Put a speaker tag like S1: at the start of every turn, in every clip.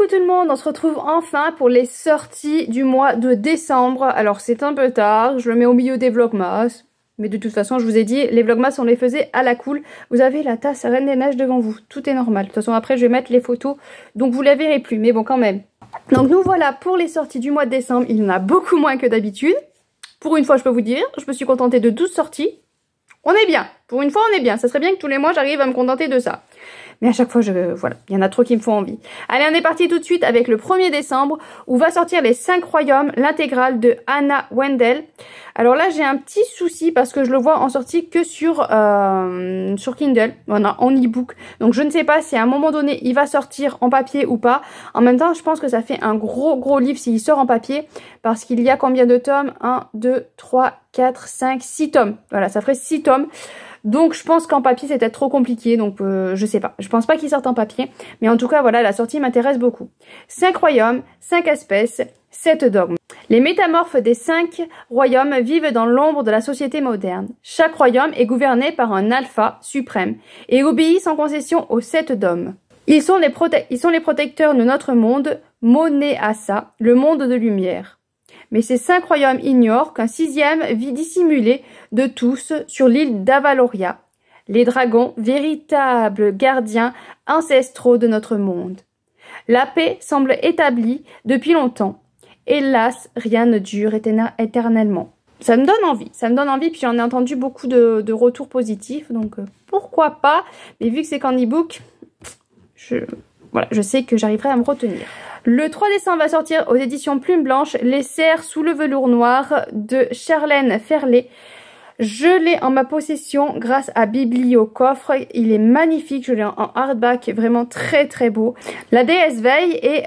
S1: tout le monde, on se retrouve enfin pour les sorties du mois de décembre. Alors c'est un peu tard, je le mets au milieu des vlogmas. Mais de toute façon, je vous ai dit, les vlogmas, on les faisait à la cool. Vous avez la tasse Reine des Neiges devant vous. Tout est normal. De toute façon, après, je vais mettre les photos. Donc, vous la verrez plus. Mais bon, quand même. Donc, nous voilà pour les sorties du mois de décembre. Il y en a beaucoup moins que d'habitude. Pour une fois, je peux vous dire, je me suis contentée de 12 sorties. On est bien. Pour une fois, on est bien. Ça serait bien que tous les mois, j'arrive à me contenter de ça. Mais à chaque fois, voilà, il y en a trop qui me font envie. Allez, on est parti tout de suite avec le 1er décembre où va sortir les 5 royaumes, l'intégrale de Anna Wendel. Alors là, j'ai un petit souci parce que je le vois en sortie que sur Kindle, voilà, en e-book. Donc je ne sais pas si à un moment donné, il va sortir en papier ou pas. En même temps, je pense que ça fait un gros livre s'il sort en papier parce qu'il y a combien de tomes? 1, 2, 3, 4, 5, 6 tomes. Voilà, ça ferait 6 tomes. Donc je pense qu'en papier c'est peut-être trop compliqué, donc je sais pas. Je pense pas qu'il sorte en papier, mais en tout cas voilà, la sortie m'intéresse beaucoup. 5 royaumes, 5 espèces, 7 dogmes. Les métamorphes des 5 royaumes vivent dans l'ombre de la société moderne. Chaque royaume est gouverné par un alpha suprême et obéit sans concession aux 7 dogmes. Ils sont les protecteurs de notre monde, Monéassa, le monde de lumière. Mais ces 5 royaumes ignorent qu'un 6e vit dissimulé de tous sur l'île d'Avaloria, les dragons, véritables gardiens ancestraux de notre monde. La paix semble établie depuis longtemps. Hélas, rien ne dure éternellement. Ça me donne envie, puis j'en ai entendu beaucoup de retours positifs, donc pourquoi pas. Mais vu que c'est qu'en e-book, je sais que j'arriverai à me retenir. Le 3 décembre va sortir aux éditions Plume Blanche Les cerfs sous le velours noir de Charlène Ferlet. Je l'ai en ma possession grâce à Bibliocoffre. Il est magnifique, je l'ai en hardback, vraiment très beau. La déesse veille et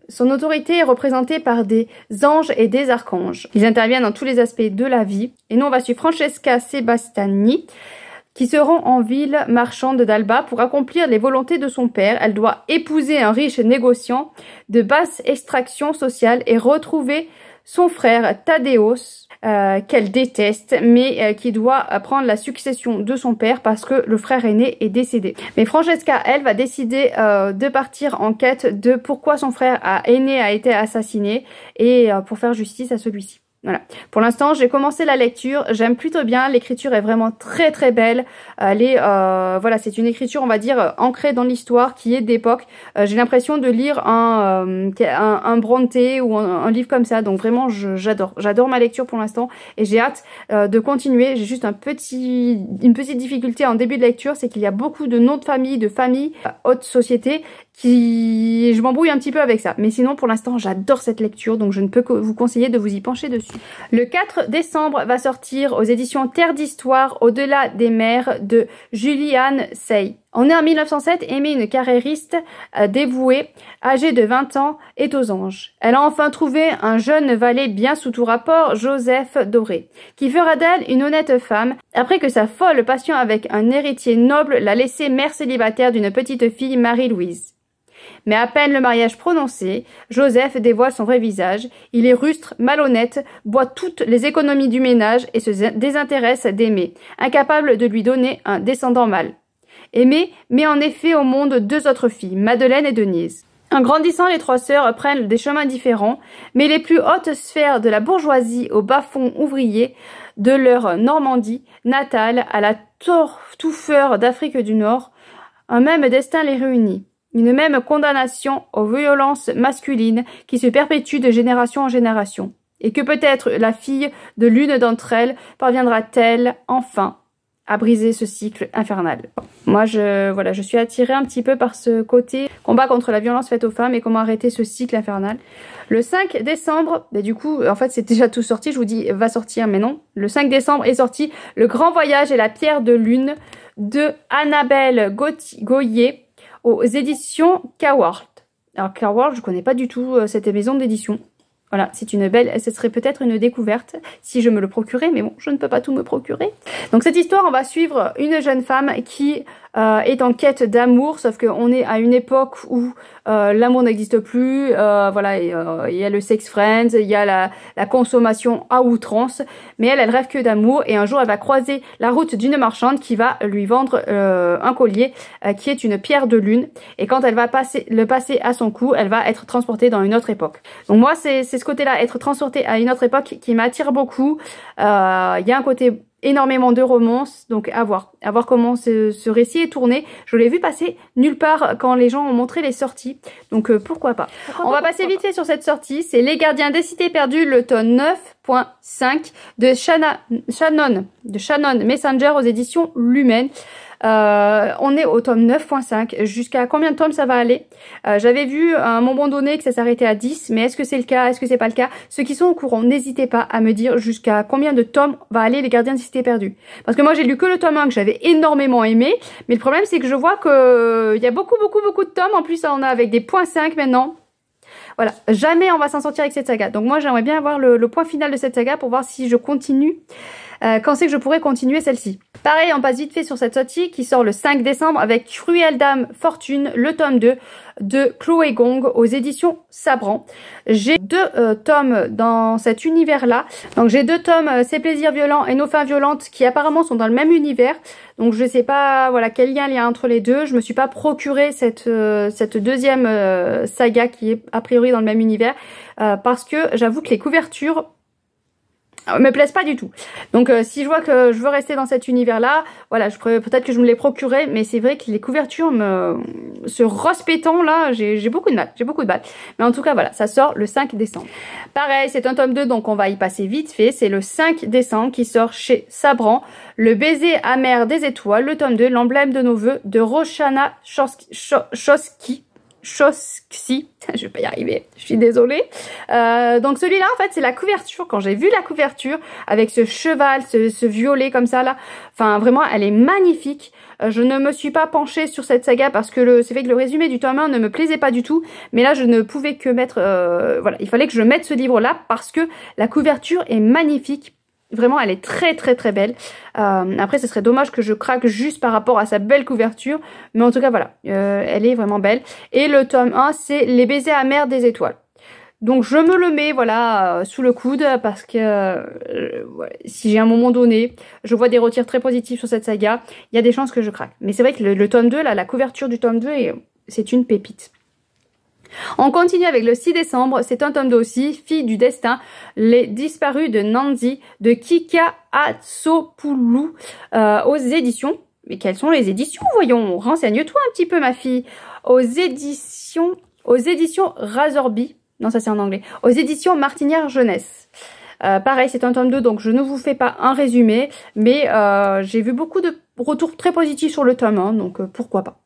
S1: son autorité est représentée par des anges et des archanges. Ils interviennent dans tous les aspects de la vie. Et nous on va suivre Francesca Sebastiani, qui se rend en ville marchande d'Alba pour accomplir les volontés de son père. Elle doit épouser un riche négociant de basse extraction sociale et retrouver son frère Thaddeus, qu'elle déteste, mais qui doit prendre la succession de son père parce que le frère aîné est décédé. Mais Francesca, elle, va décider de partir en quête de pourquoi son frère aîné a été assassiné et pour faire justice à celui-ci. Voilà. Pour l'instant, j'ai commencé la lecture. J'aime plutôt bien. L'écriture est vraiment très belle. Elle est, voilà, c'est une écriture, on va dire, ancrée dans l'histoire, qui est d'époque. J'ai l'impression de lire un Brontë ou un livre comme ça. Donc vraiment, j'adore ma lecture pour l'instant et j'ai hâte de continuer. J'ai juste une petite difficulté en début de lecture, c'est qu'il y a beaucoup de noms de famille, haute société, je m'embrouille un petit peu avec ça. Mais sinon, pour l'instant, j'adore cette lecture, donc je ne peux que vous conseiller de vous y pencher dessus. Le 4 décembre va sortir aux éditions Terre d'Histoire, Au-delà des mers de Julianne Sey. On est en 1907, Aimée, une carriériste dévouée, âgée de 20 ans, est aux anges. Elle a enfin trouvé un jeune valet bien sous tout rapport, Joseph Doré, qui fera d'elle une honnête femme, après que sa folle passion avec un héritier noble l'a laissée mère célibataire d'une petite fille, Marie-Louise. Mais à peine le mariage prononcé, Joseph dévoile son vrai visage. Il est rustre, malhonnête, boit toutes les économies du ménage et se désintéresse d'Aimée, incapable de lui donner un descendant mâle. Aimée met en effet au monde 2 autres filles, Madeleine et Denise. En grandissant, les 3 sœurs prennent des chemins différents, mais les plus hautes sphères de la bourgeoisie au bas-fond ouvrier de leur Normandie natale à la touffeur d'Afrique du Nord, un même destin les réunit. Une même condamnation aux violences masculines qui se perpétue de génération en génération. Et que peut-être la fille de l'une d'entre elles parviendra-t-elle enfin à briser ce cycle infernal. Moi, je suis attirée un petit peu par ce côté combat contre la violence faite aux femmes et comment arrêter ce cycle infernal. Le 5 décembre, bah du coup, en fait, c'est déjà tout sorti, je vous dis va sortir, mais non. Le 5 décembre est sorti Le Grand Voyage et la Pierre de Lune de Annabelle Goyer, aux éditions Kaworth. Alors Kaworth, je connais pas du tout cette maison d'édition. Voilà, c'est une belle, ce serait peut-être une découverte si je me le procurais, mais bon, je ne peux pas tout me procurer. Donc cette histoire, on va suivre une jeune femme qui est en quête d'amour, sauf qu'on est à une époque où l'amour n'existe plus, voilà, il y a le sex friends, il y a la consommation à outrance, mais elle rêve que d'amour, et un jour elle va croiser la route d'une marchande qui va lui vendre un collier qui est une pierre de lune, et quand elle va le passer à son cou, elle va être transportée dans une autre époque. Donc moi c'est ce côté-là, être transportée à une autre époque, qui m'attire beaucoup. Il y a un côté énormément de romance, donc à voir comment ce récit est tourné. Je l'ai vu passer nulle part quand les gens ont montré les sorties, donc pourquoi pas. On va passer vite fait sur cette sortie, c'est Les Gardiens des Cités Perdues, le tome 9.5 de Shannon Messenger aux éditions Lumen. On est au tome 9.5. Jusqu'à combien de tomes ça va aller? J'avais vu à un moment donné que ça s'arrêtait à 10, mais est-ce que c'est le cas? Est-ce que c'est pas le cas? Ceux qui sont au courant, n'hésitez pas à me dire jusqu'à combien de tomes va aller Les Gardiens des Cités Perdues. Parce que moi j'ai lu que le tome 1 que j'avais énormément aimé, mais le problème c'est que je vois que il y a beaucoup de tomes. En plus on a avec des points 5 maintenant. Voilà, jamais on va s'en sortir avec cette saga. Donc moi j'aimerais bien avoir le point final de cette saga pour voir si je continue. Quand c'est que je pourrais continuer celle-ci. Pareil, on passe vite fait sur cette sortie qui sort le 5 décembre avec Cruelle Dame Fortune, le tome 2 de Chloé Gong aux éditions Sabran. J'ai 2 tomes dans cet univers-là. Donc j'ai 2 tomes, Ces plaisirs violents et Nos fins violentes, qui apparemment sont dans le même univers. Donc je sais pas voilà quel lien il y a entre les deux. Je me suis pas procuré cette deuxième saga qui est a priori dans le même univers parce que j'avoue que les couvertures me plaisent pas du tout. Donc si je vois que je veux rester dans cet univers là, voilà, peut-être que je me les procurerai, mais c'est vrai que les couvertures ce rose pétant là, j'ai beaucoup de mal, mais en tout cas voilà, ça sort le 5 décembre. Pareil, c'est un tome 2, donc on va y passer vite fait. C'est le 5 décembre qui sort chez Sabran, Le baiser amer des étoiles, le tome 2, L'emblème de nos vœux de Roshana Chosky, je vais pas y arriver, je suis désolée. Donc celui-là en fait c'est la couverture. Quand j'ai vu la couverture avec ce cheval, ce violet comme ça là, enfin vraiment elle est magnifique. Je ne me suis pas penchée sur cette saga parce que c'est fait que le résumé du tome 1 ne me plaisait pas du tout, mais là je ne pouvais que mettre voilà, il fallait que je mette ce livre là parce que la couverture est magnifique. Vraiment, elle est très belle. Après, ce serait dommage que je craque juste par rapport à sa belle couverture. Mais en tout cas, voilà. Elle est vraiment belle. Et le tome 1, c'est Les baisers amers des étoiles. Donc, je me le mets, voilà, sous le coude. Parce que si j'ai un moment donné, je vois des retours très positifs sur cette saga, il y a des chances que je craque. Mais c'est vrai que le tome 2, là, la couverture du tome 2, c'est une pépite. On continue avec le 6 décembre, c'est un tome 2 aussi, Fille du destin, Les disparus de Nancy, de Kika Atsopoulou, aux éditions. Mais quelles sont les éditions? Voyons, renseigne-toi un petit peu ma fille. Aux éditions Razorby, non ça c'est en anglais, aux éditions Martinière Jeunesse. Pareil, c'est un tome 2, donc je ne vous fais pas un résumé, mais j'ai vu beaucoup de retours très positifs sur le tome 1, donc pourquoi pas.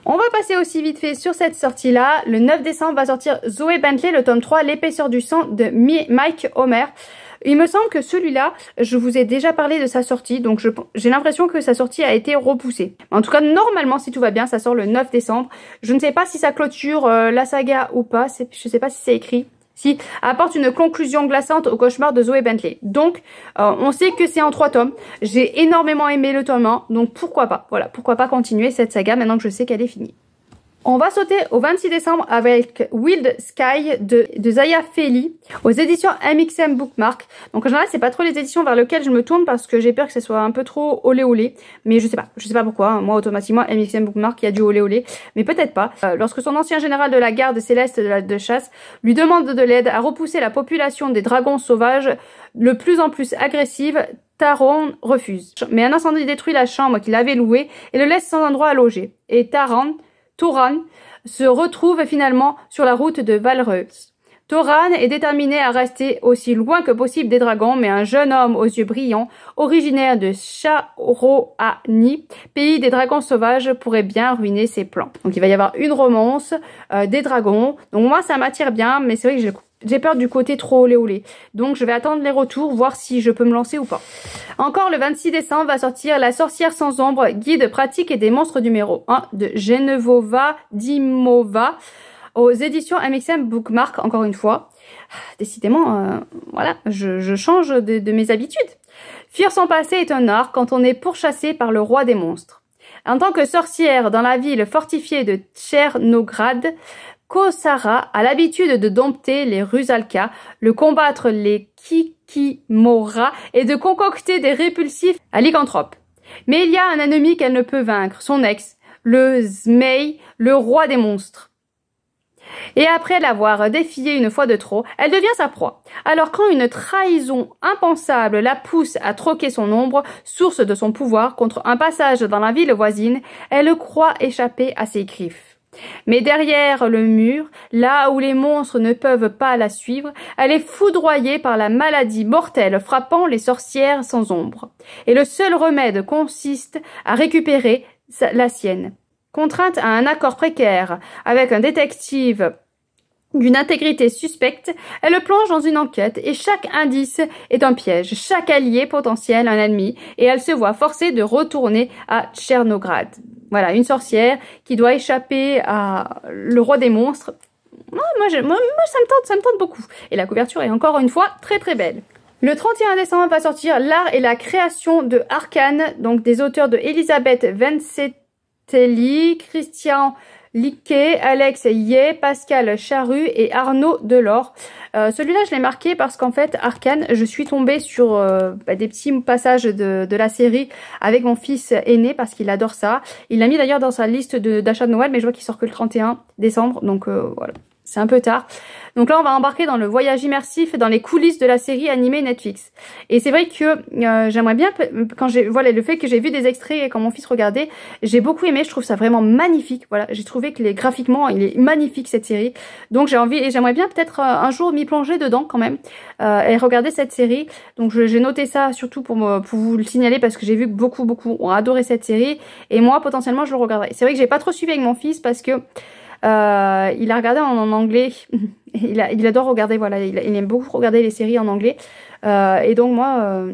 S1: On va passer aussi vite fait sur cette sortie-là. Le 9 décembre va sortir Zoé Bentley, le tome 3, L'épaisseur du sang de Mike Homer. Il me semble que celui-là, je vous ai déjà parlé de sa sortie, donc j'ai l'impression que sa sortie a été repoussée. En tout cas, normalement, si tout va bien, ça sort le 9 décembre. Je ne sais pas si ça clôture la saga ou pas, je ne sais pas si c'est écrit. Si, apporte une conclusion glaçante au cauchemar de Zoé Bentley. Donc, on sait que c'est en 3 tomes. J'ai énormément aimé le tome 1, donc pourquoi pas. Voilà, pourquoi pas continuer cette saga maintenant que je sais qu'elle est finie. On va sauter au 26 décembre avec Wild Sky de Zaya Feli aux éditions MXM Bookmark. Donc en général, c'est pas trop les éditions vers lesquelles je me tourne parce que j'ai peur que ce soit un peu trop olé olé. Mais je sais pas pourquoi. Moi, automatiquement, MXM Bookmark, il y a du olé olé. Mais peut-être pas. Lorsque son ancien général de la garde céleste de chasse lui demande de l'aide à repousser la population des dragons sauvages de plus en plus agressive, Taron refuse. Mais un incendie détruit la chambre qu'il avait louée et le laisse sans endroit à loger. Et Tauran se retrouve finalement sur la route de Valreus. Tauran est déterminé à rester aussi loin que possible des dragons, mais un jeune homme aux yeux brillants, originaire de Sharoani, pays des dragons sauvages, pourrait bien ruiner ses plans. Donc il va y avoir une romance des dragons. Donc moi ça m'attire bien, mais c'est vrai que j'ai peur du côté trop olé olé. Donc je vais attendre les retours, voir si je peux me lancer ou pas. Encore le 26 décembre va sortir La sorcière sans ombre, guide pratique et des monstres numéro 1 de Genevova Dimova aux éditions MXM Bookmark, encore une fois. Décidément, voilà, je change de mes habitudes. Fuir son passé est un art quand on est pourchassé par le roi des monstres. En tant que sorcière dans la ville fortifiée de Tchernograd, Kosara a l'habitude de dompter les Rusalka, de combattre les Kikimora et de concocter des répulsifs à lycanthropes. Mais il y a un ennemi qu'elle ne peut vaincre, son ex, le Zmei, le roi des monstres. Et après l'avoir défié une fois de trop, elle devient sa proie. Alors quand une trahison impensable la pousse à troquer son ombre, source de son pouvoir, contre un passage dans la ville voisine, elle croit échapper à ses griffes. Mais derrière le mur, là où les monstres ne peuvent pas la suivre, elle est foudroyée par la maladie mortelle frappant les sorcières sans ombre. Et le seul remède consiste à récupérer la sienne. Contrainte à un accord précaire avec un détective d'une intégrité suspecte, elle plonge dans une enquête et chaque indice est un piège, chaque allié potentiel un ennemi et elle se voit forcée de retourner à Tchernograd. Voilà, une sorcière qui doit échapper à le roi des monstres. Moi, ça me tente beaucoup. Et la couverture est encore une fois très très belle. Le 31 décembre va sortir L'art et la création de Arcane, donc des auteurs de Elisabeth Vencetelli, Christian Liquet, Alex Yeh, Pascal Charru et Arnaud Delors. Celui-là, je l'ai marqué parce qu'en fait, Arcane, je suis tombée sur des petits passages de la série avec mon fils aîné parce qu'il adore ça. Il l'a mis d'ailleurs dans sa liste d'achat de Noël, mais je vois qu'il sort que le 31 décembre, donc voilà. C'est un peu tard. Donc là, on va embarquer dans le voyage immersif dans les coulisses de la série animée Netflix. Et c'est vrai que j'aimerais bien, quand voilà, le fait que j'ai vu des extraits et quand mon fils regardait, j'ai beaucoup aimé. Je trouve ça vraiment magnifique. Voilà, j'ai trouvé que graphiquement, il est magnifique cette série. Donc j'ai envie et j'aimerais bien peut-être un jour m'y plonger dedans quand même et regarder cette série. Donc j'ai noté ça surtout pour vous le signaler parce que j'ai vu que beaucoup ont adoré cette série et moi potentiellement je le regarderai. C'est vrai que j'ai pas trop suivi avec mon fils parce que il a regardé en anglais. il adore regarder, voilà, il aime beaucoup regarder les séries en anglais. Et donc moi,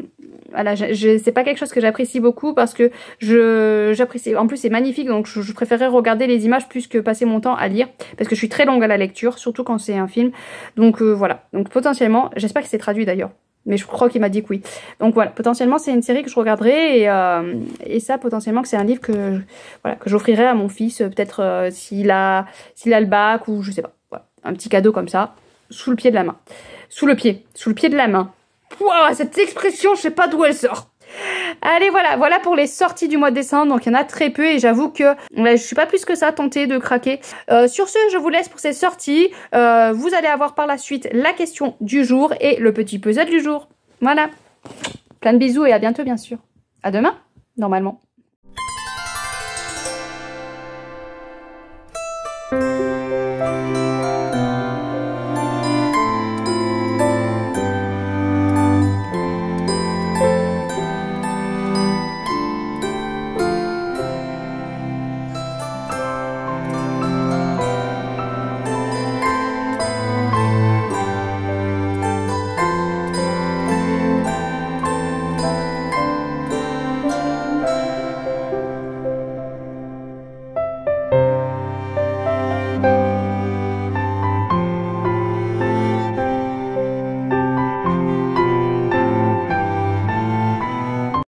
S1: voilà, c'est pas quelque chose que j'apprécie beaucoup parce que j'apprécie. En plus, c'est magnifique, donc je préférerais regarder les images plus que passer mon temps à lire parce que je suis très longue à la lecture, surtout quand c'est un film. Donc voilà. Donc potentiellement, j'espère que c'est traduit d'ailleurs. Mais je crois qu'il m'a dit que oui. Donc voilà, potentiellement c'est une série que je regarderai et ça potentiellement que c'est un livre que j'offrirai à mon fils peut-être s'il a le bac ou je sais pas. Voilà, un petit cadeau comme ça, sous le pied de la main. Sous le pied de la main. Waouh, cette expression, je sais pas d'où elle sort. Allez, voilà pour les sorties du mois de décembre. Donc il y en a très peu et j'avoue que je suis pas plus que ça tentée de craquer. Sur ce, je vous laisse pour ces sorties. Vous allez avoir par la suite la question du jour et le petit puzzle du jour. Voilà. Plein de bisous et à bientôt bien sûr. À demain, normalement.